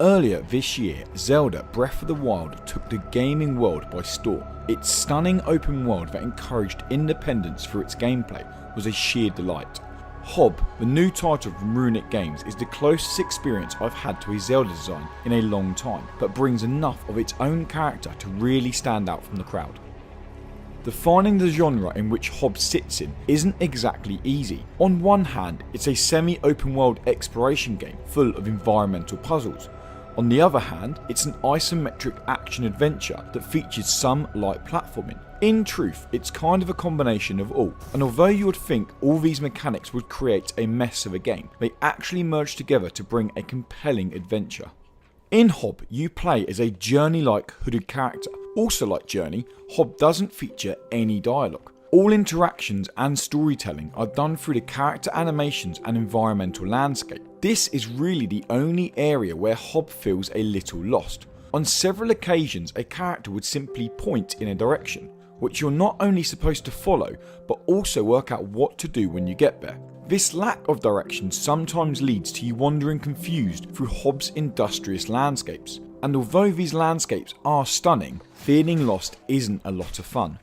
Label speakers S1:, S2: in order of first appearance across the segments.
S1: Earlier this year, Zelda Breath of the Wild took the gaming world by storm. Its stunning open world that encouraged independence through its gameplay was a sheer delight. Hob, the new title from Runic Games, is the closest experience I've had to a Zelda design in a long time, but brings enough of its own character to really stand out from the crowd. Defining the genre in which Hob sits in isn't exactly easy. On one hand, it's a semi-open world exploration game full of environmental puzzles. On the other hand, it's an isometric action-adventure that features some light platforming. In truth, it's kind of a combination of all, and although you would think all these mechanics would create a mess of a game, they actually merge together to bring a compelling adventure. In Hob, you play as a Journey-like hooded character. Also like Journey, Hob doesn't feature any dialogue. All interactions and storytelling are done through the character animations and environmental landscape. This is really the only area where Hob feels a little lost. On several occasions, a character would simply point in a direction, which you're not only supposed to follow, but also work out what to do when you get there. This lack of direction sometimes leads to you wandering confused through Hob's industrious landscapes. And although these landscapes are stunning, feeling lost isn't a lot of fun.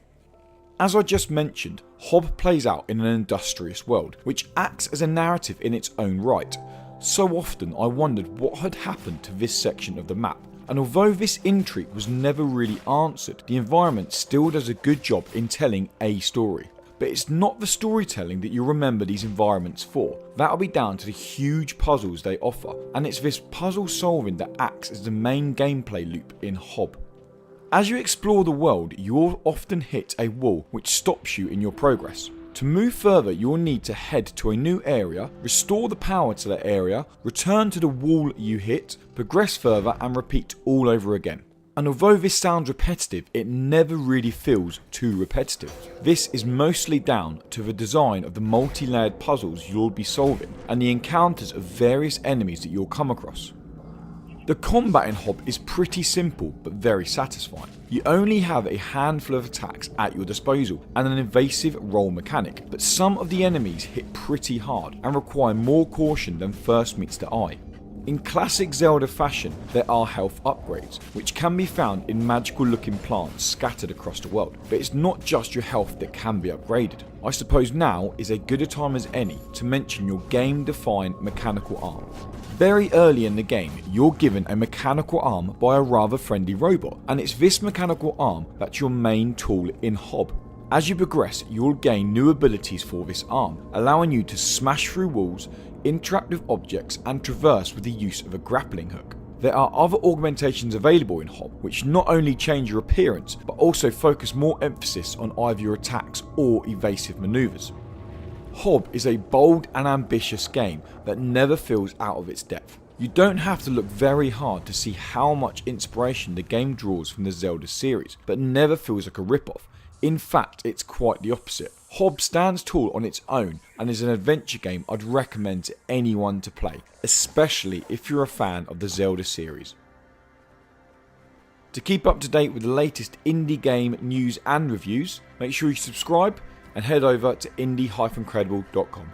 S1: As I just mentioned, Hob plays out in an industrious world, which acts as a narrative in its own right. So often I wondered what had happened to this section of the map, and although this intrigue was never really answered, the environment still does a good job in telling a story. But it's not the storytelling that you'll remember these environments for. That'll be down to the huge puzzles they offer, and it's this puzzle solving that acts as the main gameplay loop in Hob. As you explore the world, you'll often hit a wall which stops you in your progress. To move further, you'll need to head to a new area, restore the power to that area, return to the wall you hit, progress further and repeat all over again. And although this sounds repetitive, it never really feels too repetitive. This is mostly down to the design of the multi-layered puzzles you'll be solving and the encounters of various enemies that you'll come across. The combat in Hob is pretty simple but very satisfying. You only have a handful of attacks at your disposal and an evasive roll mechanic, but some of the enemies hit pretty hard and require more caution than first meets the eye. In classic Zelda fashion, there are health upgrades, which can be found in magical looking plants scattered across the world, but it's not just your health that can be upgraded. I suppose now is as good a time as any to mention your game defined mechanical arm. Very early in the game, you're given a mechanical arm by a rather friendly robot, and it's this mechanical arm that's your main tool in Hob. As you progress, you'll gain new abilities for this arm, allowing you to smash through walls, interact with objects and traverse with the use of a grappling hook. There are other augmentations available in Hob which not only change your appearance but also focus more emphasis on either your attacks or evasive maneuvers. Hob is a bold and ambitious game that never feels out of its depth. You don't have to look very hard to see how much inspiration the game draws from the Zelda series, but never feels like a rip-off. In fact, it's quite the opposite. Hob stands tall on its own and is an adventure game I'd recommend to anyone to play, especially if you're a fan of the Zelda series. To keep up to date with the latest indie game news and reviews, make sure you subscribe and head over to indie-credible.com.